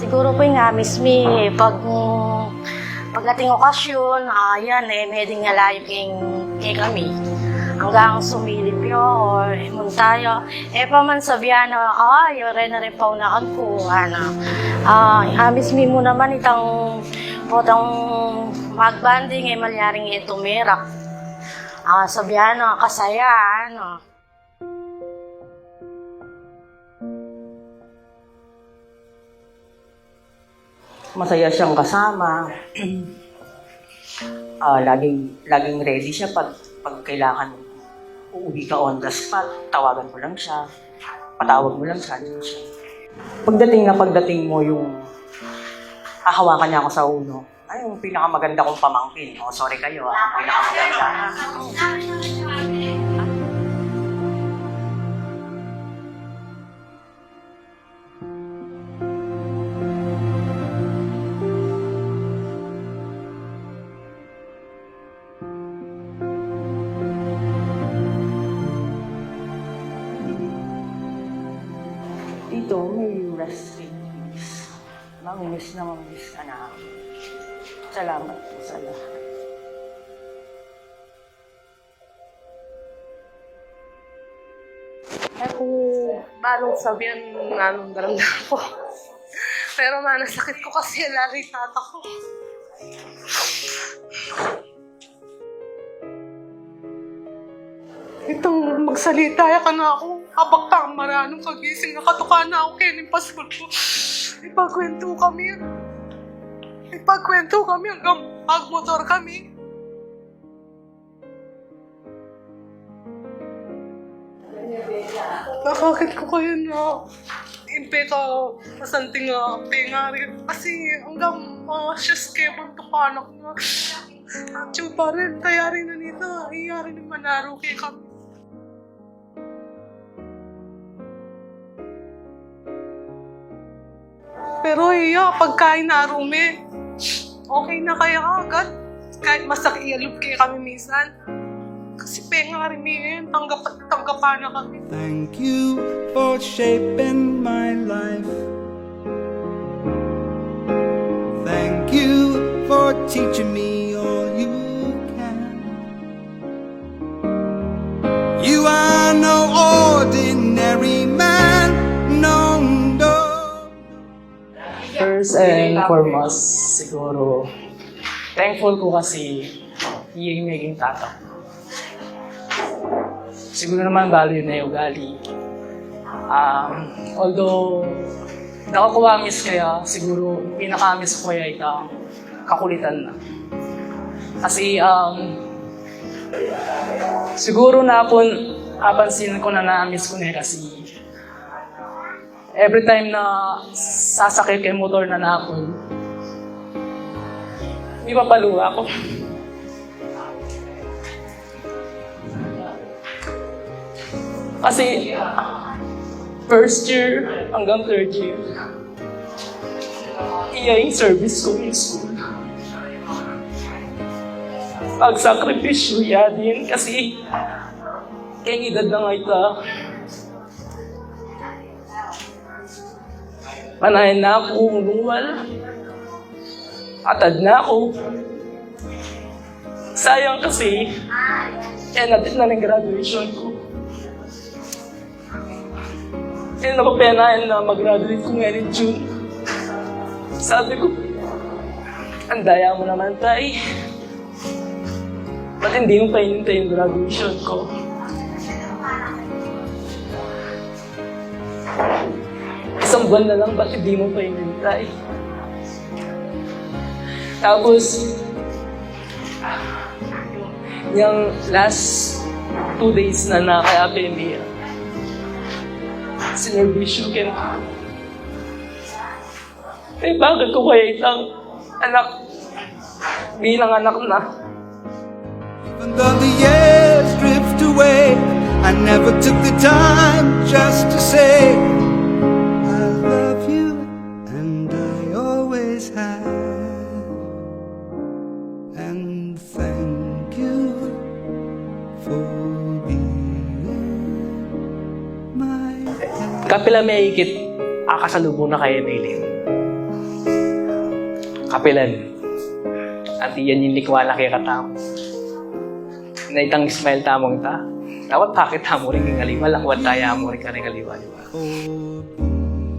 Siguro po yung mismi, pagdating okasyon, yan, meding nga layo kay kami. Hanggang sumilip yun, or mun tayo. Paman sabihan na, yore na rin paunaan ko, mismi mo naman itang magbanding, malyaring itumirak. Sabihan na, kasaya, Masaya siyang kasama. Laging ready siya pag kailangan uuwi ka on the spot. Tawagan mo lang siya. Patawag mo lang siya. Pagdating mo yung hahawakan niya ako sa ulo. Ay, yung pinakamaganda kong pamangkin. Sorry kayo, pinakamaganda. Dito, may rest in peace. Mamimiss ka na. Salamat po sa lahat. Kung paano sabihan anong daramdaman ko. Pero nasakit ko kasi lalo yung tata ko. Itong magsalita ka na ako. Habang kamara nung kagising, nakatuka na ako kaya yung passport ko. Ipagkwento kami hanggang magmotor kami. Nakakit ko kayo na impe ka masanting penga rin. Kasi hanggang siyas kebon to panak na. Atyo pa rin, kaya rin na nito. Iyari naman naruki kami. Pero pagkain na arumi, okay na kaya agad. Kahit masak ialog kayo kami minsan. Kasi penga rin yun, tanggapan na kami. Thank you for shaping my life. Thank you for teaching me all you can. You are no ordinary man, no, no. First and foremost, siguro, thankful ko kasi yung naging tata ko. Siguro naman value na yung ugali. Although, nakakuwamis kaya, siguro pinakamis ko kaya itang kakulitan na. Kasi, siguro napansin ko na na-miss ko na kasi every time na sasakit kay motor na napon, may papaluha ako. Kasi first year hanggang third year, yung service ko yung school. Pagsakripisyo din kasi kaya edad na nga ito. Panahin na ako, umuwal. Atad na ako. Sayang kasi, natin na ng graduation ko. Napapenahin na mag-graduate ko ngayon June. Sabi ko, ang daya mo naman, tay. Ba't hindi mo pa hinintay yung graduation ko? Isang buwan na lang, ba't hindi mo pa hinintay? Tapos, yung last 2 days na naka-apemia, sinervisyo kin. Bakit ko kaya itang anak, bilang anak na? Even though the years drift away, I never took the time just to say I love you, and I always have. And thank you for being my Kapila may ikit, akasalubong na kay Emily. kapilan. At iyan yung likwala kaya katamo. Na itang smile tamong ta. Tawat pakit tamo rin ng aliwa. Lakwat tayo mo rin ka rin aliwa. for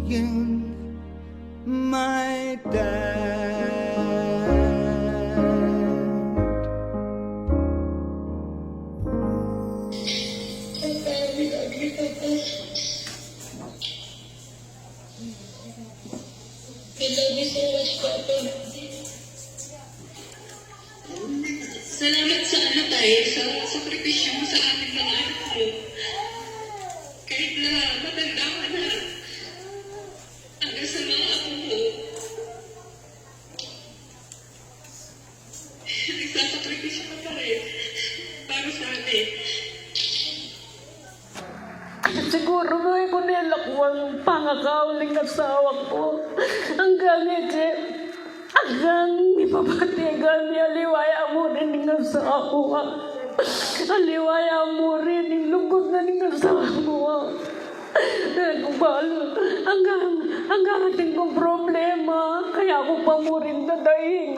being my dad. I love you so much, Papa. Salamat sa ano tayo, sa sakripisyo mo sa ating mga anak mo. Kahit na matanda ka na, hanggang sa mga ako mo, nagsasakripisyo ka pa rin para sa atin. Siguro gawin ko nilakwang pangakauling asawa ko. Hanggang iti, hanggang ipapatigan niya, aliwaya mo rin ng asawa. Aliwaya mo rin, yung lugod na ng asawa mo. Kubalo, hanggang ating kong problema, kaya ako pa mo rin dadaing.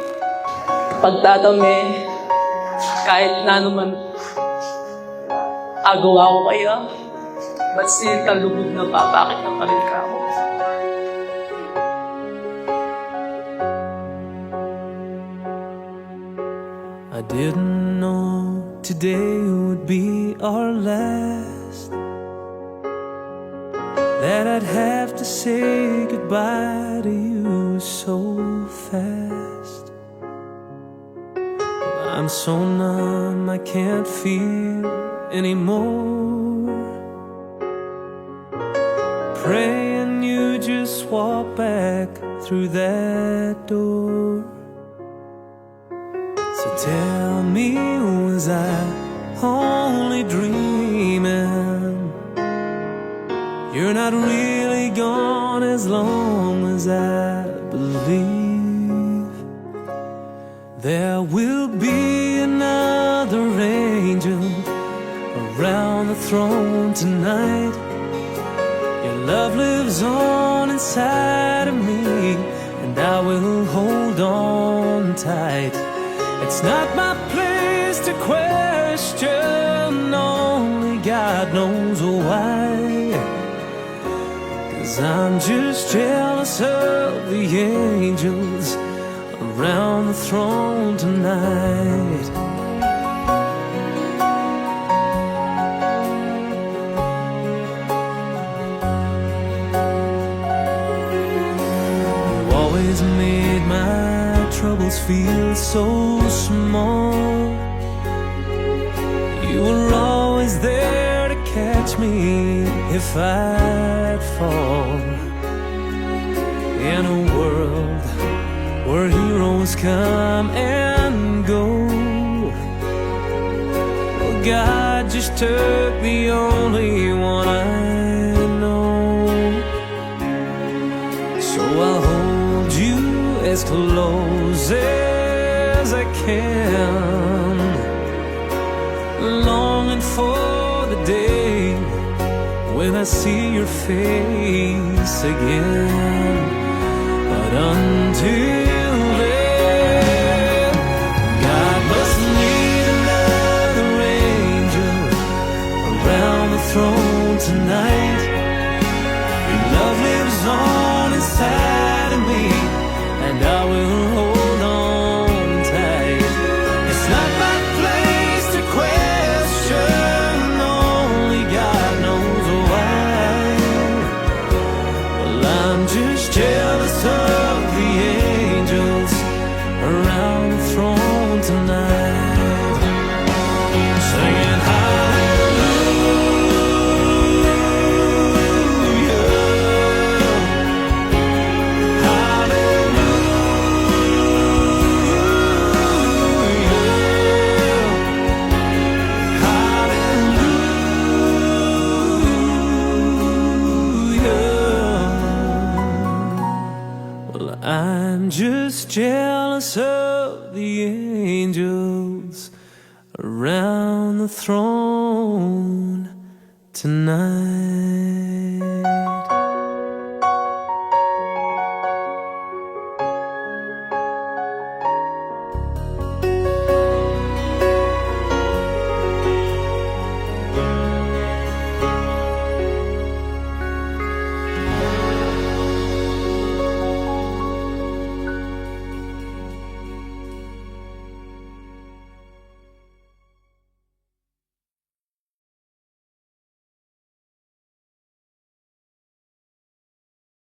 Pagtatami, kahit na naman agawa ko kayo, ba't siya kalugod na papakit na palit ka mo? I didn't know today would be our last, that I'd have to say goodbye to you so fast. I'm so numb, I can't feel anymore. Praying you just walk back through that door. So tell me, was I only dreaming? You're not really gone as long as I believe. There will be another angel around the throne tonight. Your love lives on inside of me, and I will hold on tight. It's not my place to question, only God knows why. 'Cause I'm just jealous of the angels around the throne tonight. You always made my troubles feel so small. You were always there to catch me if I'd fall. In a world where heroes come and go, well, God just took the only one I know. So I'll hold you as close as I can, longing for the day when I see your face again. But until then, God must lead another angel around the throne tonight. Your love lives on inside of me, and I will hold on tight. It's not my place to question, only God knows why. Well, I'm just jealous of the angels around the throne tonight, singing I'm just jealous of the angels around the throne tonight.